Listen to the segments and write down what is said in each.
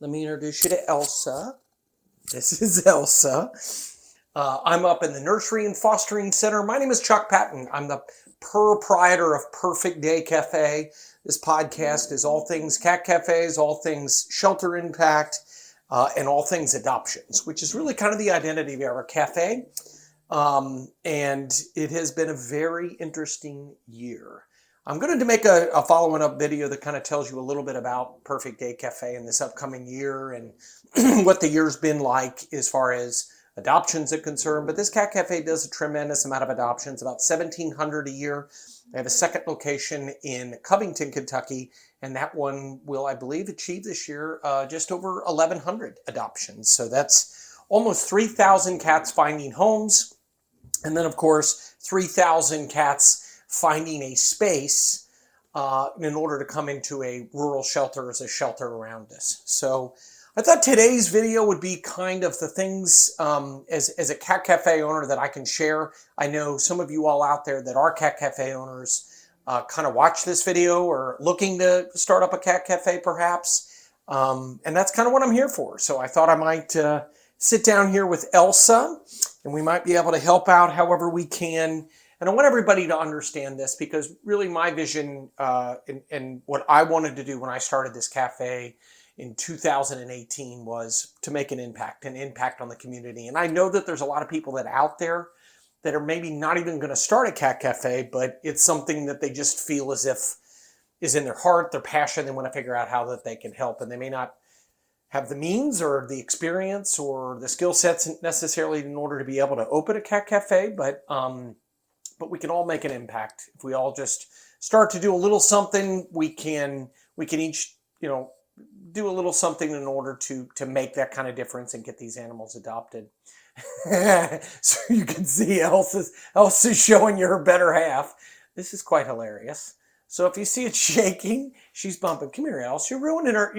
Let me introduce you to Elsa. This is Elsa. I'm up in the Nursery and Fostering Center. My name is Chuck Patton. I'm the proprietor of Purrfect Day Cafe. This podcast is all things cat cafes, all things shelter impact, and all things adoptions, which is really kind of the identity of our cafe. And it has been a very interesting year. I'm going to make a following up video that kind of tells you a little bit about Purrfect Day Cafe in this upcoming year and what the year's been like as far as adoptions are concerned. But this cat cafe does a tremendous amount of adoptions, about 1,700 a year. They have a second location in Covington, Kentucky, and that one will, I believe, achieve this year just over 1,100 adoptions. So that's almost 3,000 cats finding homes. And then, of course, 3,000 cats finding a space in order to come into a rural shelter as a shelter around us. So I thought today's video would be kind of the things as a cat cafe owner that I can share. I know some of you all out there that are cat cafe owners kind of watch this video or looking to start up a cat cafe perhaps. And that's kind of what I'm here for. So I thought I might sit down here with Elsa and we might be able to help out however we can. And I want everybody to understand this because really my vision and what I wanted to do when I started this cafe in 2018 was to make an impact on the community. And I know that there's a lot of people that out there that are maybe not even going to start a cat cafe, but it's something that they just feel as if is in their heart, their passion. They want to figure out how that they can help. And they may not have the means or the experience or the skill sets necessarily in order to be able to open a cat cafe, but we can all make an impact. If we all just start to do a little something, we can each, do a little something in order to make that kind of difference and get these animals adopted. So you can see Elsa's showing you her better half. This is quite hilarious. So if you see it shaking, she's bumping. Come here, Elsa. You're ruining her,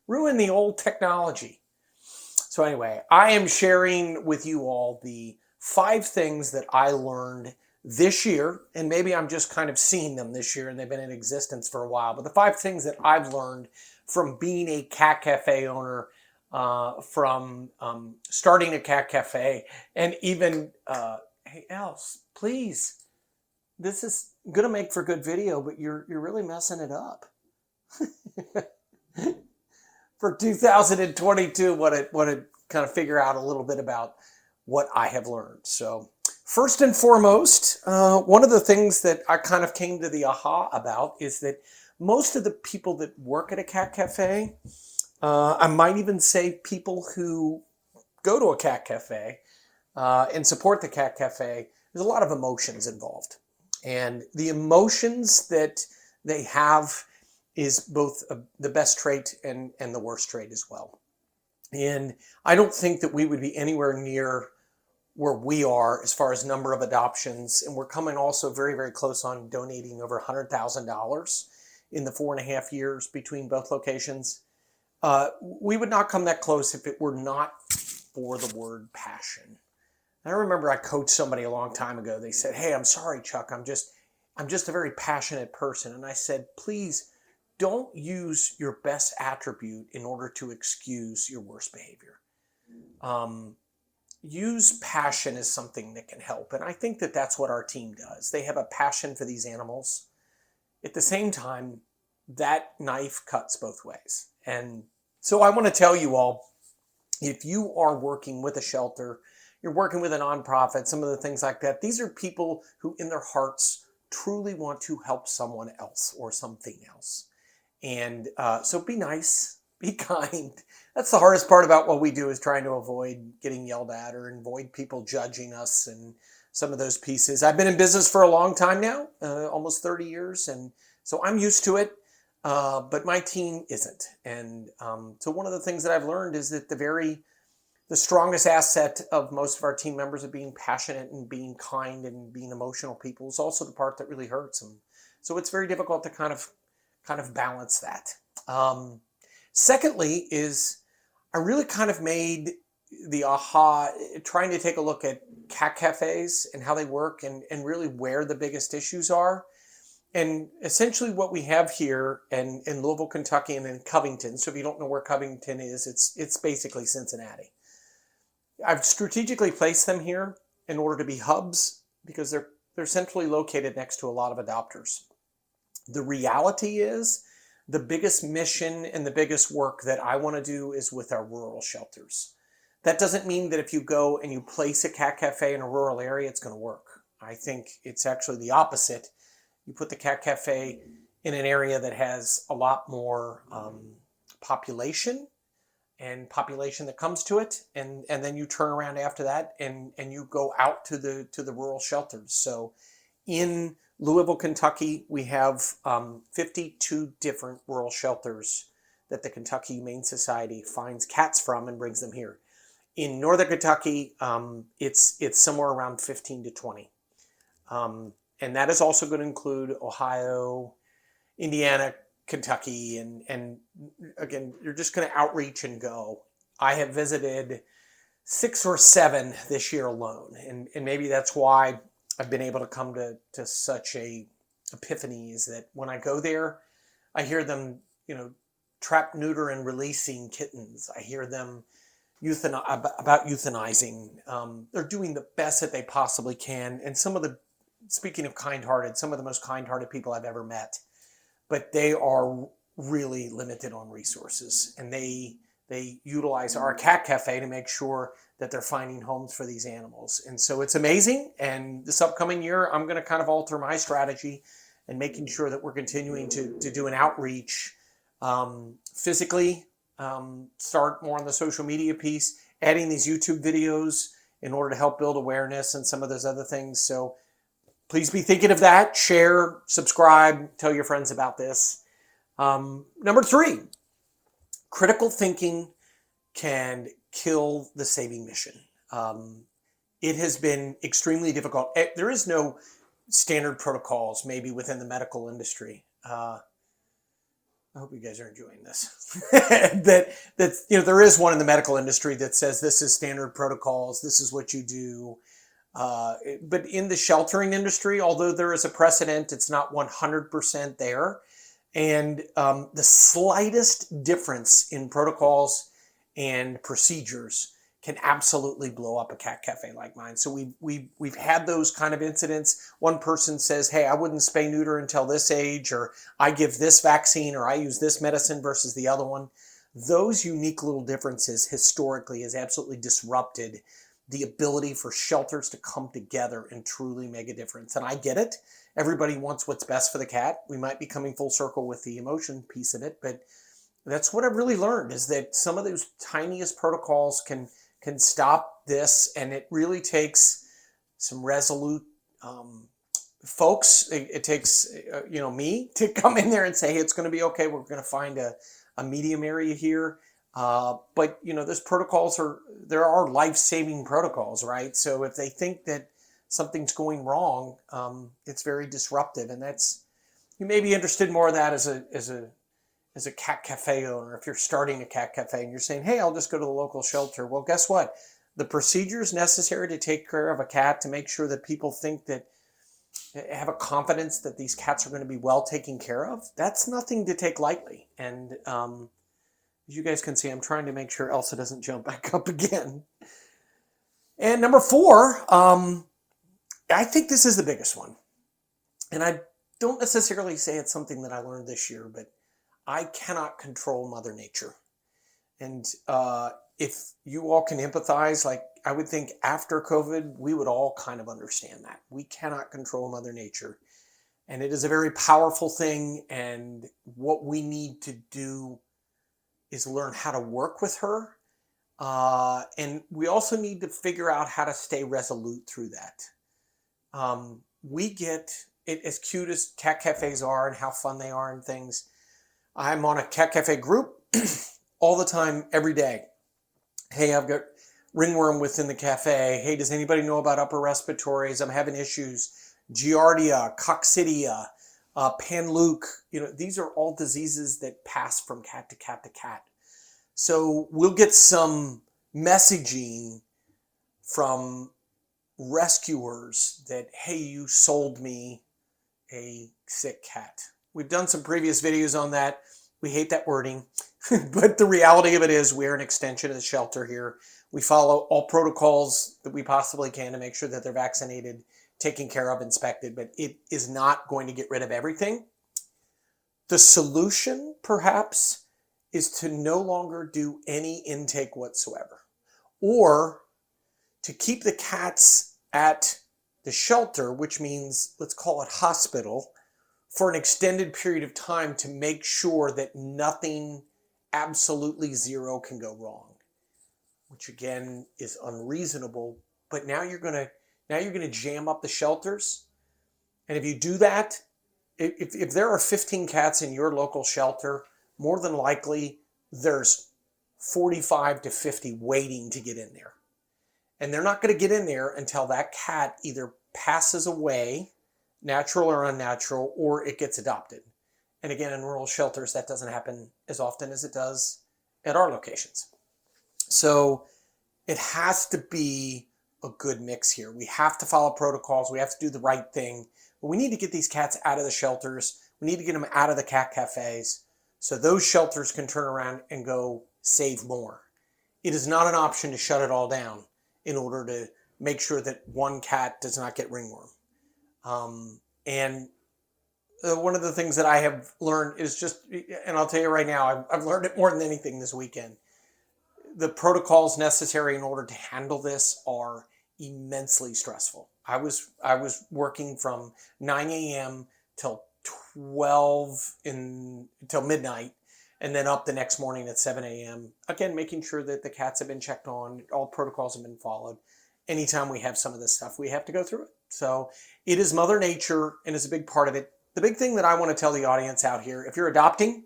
ruin the old technology. So anyway, I am sharing with you all the 5 things that I learned this year, and maybe I'm just kind of seeing them this year and they've been in existence for a while, but the 5 things that I've learned from being a cat cafe owner, from starting a cat cafe, and even, hey, Els, please, this is going to make for good video, but you're really messing it up. For 2022, want to kind of figure out a little bit about what I have learned. So first and foremost, one of the things that I kind of came to the aha about is that most of the people that work at a cat cafe, I might even say people who go to a cat cafe and support the cat cafe, there's a lot of emotions involved. And the emotions that they have is both the best trait and the worst trait as well. And I don't think that we would be anywhere near where we are as far as number of adoptions. And we're coming also very, very close on donating over $100,000 in the 4.5 years between both locations. We would not come that close if it were not for the word passion. And I remember I coached somebody a long time ago. They said, "Hey, I'm sorry, Chuck. I'm just a very passionate person." And I said, "Please don't use your best attribute in order to excuse your worst behavior. Use passion as something that can help." And I think that that's what our team does. They have a passion for these animals. At the same time, that knife cuts both ways. And so I want to tell you all, if you are working with a shelter, you're working with a nonprofit, some of the things like that, these are people who in their hearts truly want to help someone else or something else. And so be nice, be kind. That's the hardest part about what we do, is trying to avoid getting yelled at or avoid people judging us and some of those pieces. I've been in business for a long time now, almost 30 years. And so I'm used to it, but my team isn't. And so one of the things that I've learned is that the strongest asset of most of our team members of being passionate and being kind and being emotional people is also the part that really hurts them. So it's very difficult to kind of balance that. Secondly is I really kind of made the aha trying to take a look at cat cafes and how they work and really where the biggest issues are. And essentially what we have here in Louisville, Kentucky, and in Covington, so if you don't know where Covington is, it's basically Cincinnati. I've strategically placed them here in order to be hubs because they're centrally located next to a lot of adopters. The reality is the biggest mission and the biggest work that I want to do is with our rural shelters. That doesn't mean that if you go and you place a cat cafe in a rural area, it's going to work. I think it's actually the opposite. You put the cat cafe in an area that has a lot more population that comes to it, and then you turn around after that and you go out to the rural shelters. So in Louisville, Kentucky, we have 52 different rural shelters that the Kentucky Humane Society finds cats from and brings them here. In Northern Kentucky, it's somewhere around 15 to 20. And that is also going to include Ohio, Indiana, Kentucky, and again, you're just going to outreach and go. I have visited 6 or 7 this year alone, and maybe that's why I've been able to come to such a epiphany, is that when I go there, I hear them, trap, neuter, and releasing kittens. I hear them about euthanizing. They're doing the best that they possibly can, and speaking of kind-hearted, some of the most kind-hearted people I've ever met, but they are really limited on resources, and they utilize our cat cafe to make sure that they're finding homes for these animals. And so it's amazing. And this upcoming year, I'm going to kind of alter my strategy and making sure that we're continuing to do an outreach physically, start more on the social media piece, adding these YouTube videos in order to help build awareness and some of those other things. So please be thinking of that. Share, subscribe, tell your friends about this. Number 3, critical thinking can kill the saving mission. It has been extremely difficult. There is no standard protocols maybe within the medical industry. I hope you guys are enjoying this. There is one in the medical industry that says this is standard protocols, this is what you do. But in the sheltering industry, although there is a precedent, it's not 100% there. And the slightest difference in protocols and procedures can absolutely blow up a cat cafe like mine. So we've had those kind of incidents. One person says, hey, I wouldn't spay neuter until this age, or I give this vaccine, or I use this medicine versus the other one. Those unique little differences historically has absolutely disrupted the ability for shelters to come together and truly make a difference. And I get it. Everybody wants what's best for the cat. We might be coming full circle with the emotion piece of it, but that's what I've really learned, is that some of those tiniest protocols can stop this, and it really takes some resolute folks. It takes me to come in there and say, hey, it's going to be okay. We're going to find a medium area here. But those protocols there are life-saving protocols, right? So if they think that something's going wrong, it's very disruptive, and you may be interested more in that as a cat cafe owner. If you're starting a cat cafe and you're saying, hey, I'll just go to the local shelter. Well, guess what? The procedures necessary to take care of a cat, to make sure that people think that, have a confidence that these cats are going to be well taken care of, that's nothing to take lightly. And as you guys can see, I'm trying to make sure Elsa doesn't jump back up again. And number 4, I think this is the biggest one. And I don't necessarily say it's something that I learned this year, but I cannot control Mother Nature. And if you all can empathize, like I would think after COVID, we would all kind of understand that. We cannot control Mother Nature. And it is a very powerful thing. And what we need to do is learn how to work with her. And we also need to figure out how to stay resolute through that. We get it, as cute as cat cafes are and how fun they are and things. I'm on a cat cafe group all the time, every day. Hey, I've got ringworm within the cafe. Hey, does anybody know about upper respiratories? I'm having issues. Giardia, coccidia, Panluke. These are all diseases that pass from cat to cat to cat. So we'll get some messaging from rescuers that, hey, you sold me a sick cat. We've done some previous videos on that. We hate that wording, but the reality of it is we're an extension of the shelter here. We follow all protocols that we possibly can to make sure that they're vaccinated, taken care of, inspected, but it is not going to get rid of everything. The solution, perhaps, is to no longer do any intake whatsoever, or to keep the cats at the shelter, which means, let's call it hospital, for an extended period of time to make sure that nothing, absolutely zero, can go wrong, which again is unreasonable. But now you're gonna jam up the shelters, and if you do that, if there are 15 cats in your local shelter, more than likely there's 45 to 50 waiting to get in there. And they're not going to get in there until that cat either passes away, natural or unnatural, or it gets adopted. And again, in rural shelters, that doesn't happen as often as it does at our locations. So it has to be a good mix here. We have to follow protocols. We have to do the right thing. But we need to get these cats out of the shelters. We need to get them out of the cat cafes so those shelters can turn around and go save more. It is not an option to shut it all down in order to make sure that one cat does not get ringworm. One of the things that I have learned is just, and I'll tell you right now, I've learned it more than anything this weekend. The protocols necessary in order to handle this are immensely stressful. I was working from 9 a.m. till 12 till midnight, and then up the next morning at 7 a.m. Again, making sure that the cats have been checked on, all protocols have been followed. Anytime we have some of this stuff, we have to go through it. So it is Mother Nature, and it's a big part of it. The big thing that I want to tell the audience out here, if you're adopting,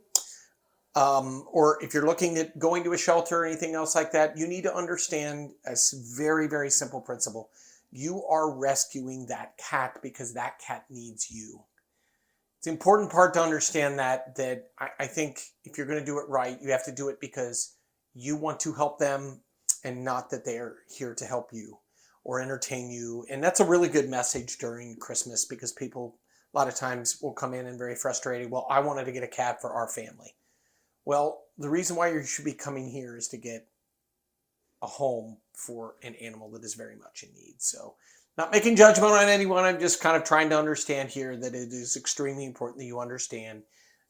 or if you're looking at going to a shelter or anything else like that, you need to understand a very, very simple principle. You are rescuing that cat because that cat needs you. It's an important part to understand that I think if you're going to do it right, you have to do it because you want to help them and not that they're here to help you or entertain you. And that's a really good message during Christmas because people a lot of times will come in and very frustrated. Well, I wanted to get a cat for our family. Well, the reason why you should be coming here is to get a home for an animal that is very much in need. So not making judgment on anyone. I'm just kind of trying to understand here that it is extremely important that you understand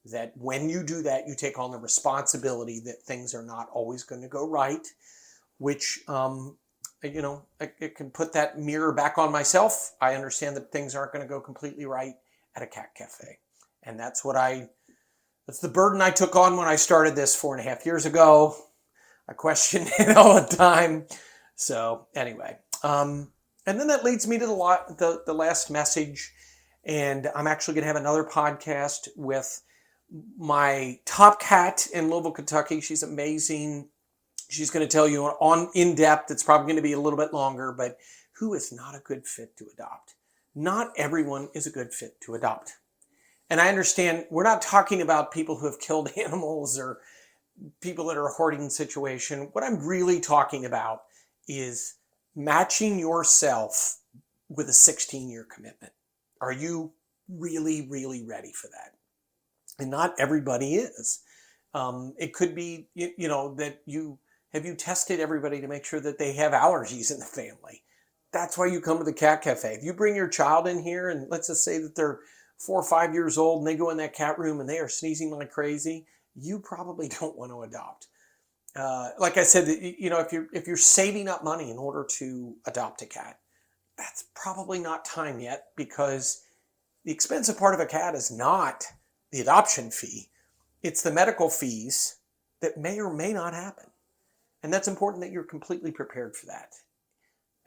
that when you do that, you take on the responsibility that things are not always going to go right, which, it can put that mirror back on myself. I understand that things aren't going to go completely right at a cat cafe. And that's the burden I took on when I started this 4.5 years ago. I question it all the time. So anyway, and then that leads me to the last message. And I'm actually going to have another podcast with my top cat in Louisville, Kentucky. She's amazing. She's going to tell you in depth. It's probably going to be a little bit longer, but who is not a good fit to adopt? Not everyone is a good fit to adopt. And I understand we're not talking about people who have killed animals or people that are a hoarding situation. What I'm really talking about is matching yourself with a 16-year commitment. Are you really, really ready for that? And not everybody is. It could be, that have you tested everybody to make sure that they have allergies in the family? That's why you come to the cat cafe. If you bring your child in here and let's just say that they're 4 or 5 years old and they go in that cat room and they are sneezing like crazy, you probably don't want to adopt. Like I said, if you're saving up money in order to adopt a cat, that's probably not time yet because the expensive part of a cat is not the adoption fee. It's the medical fees that may or may not happen. And that's important that you're completely prepared for that.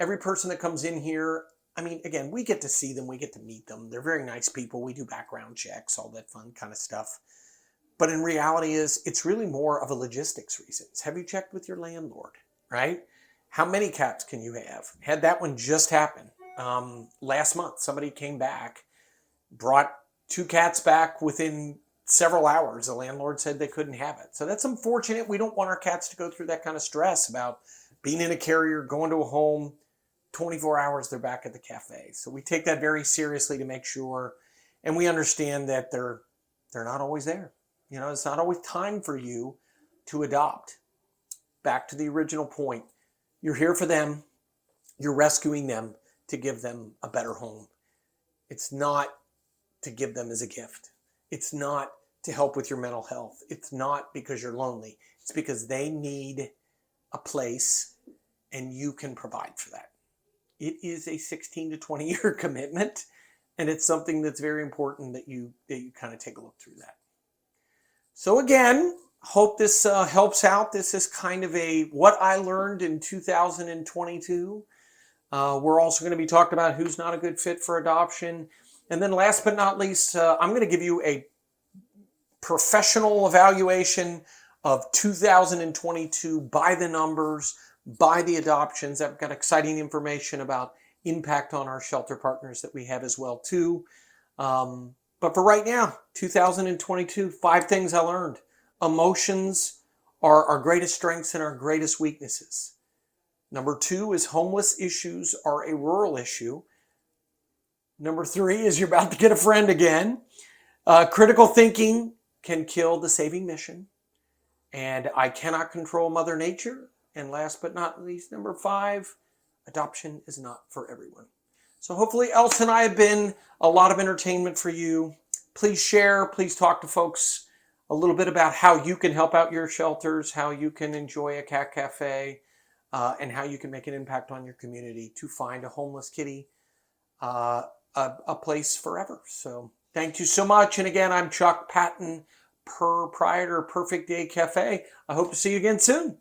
Every person that comes in here, again, we get to see them. We get to meet them. They're very nice people. We do background checks, all that fun kind of stuff. But in reality it's really more of a logistics reasons. Have you checked with your landlord, right? How many cats can you have? Had that one just happen. Last month, somebody came back, brought 2 cats back within several hours. The landlord said they couldn't have it. So that's unfortunate. We don't want our cats to go through that kind of stress about being in a carrier, going to a home, 24 hours they're back at the cafe. So we take that very seriously to make sure. And we understand that they're not always there. It's not always time for you to adopt. Back to the original point. You're here for them. You're rescuing them to give them a better home. It's not to give them as a gift. It's not to help with your mental health. It's not because you're lonely. It's because they need a place and you can provide for that. It is a 16 to 20 year commitment, and it's something that's very important that you kind of take a look through that. So again, hope this helps out. This is kind of what I learned in 2022. We're also going to be talking about who's not a good fit for adoption. And then last but not least, I'm going to give you a professional evaluation of 2022 by the numbers, by the adoptions. I've got exciting information about impact on our shelter partners that we have as well too. But for right now, 2022, 5 things I learned. Emotions are our greatest strengths and our greatest weaknesses. Number 2 is homeless issues are a rural issue. Number 3 is you're about to get a friend again. Critical thinking can kill the saving mission. And I cannot control Mother Nature. And last but not least, number 5, adoption is not for everyone. So hopefully Elsa and I have been a lot of entertainment for you. Please share, please talk to folks a little bit about how you can help out your shelters, how you can enjoy a cat cafe, and how you can make an impact on your community to find a homeless kitty a place forever. So thank you so much. And again, I'm Chuck Patton, proprietor of Purrfect Day Cafe. I hope to see you again soon.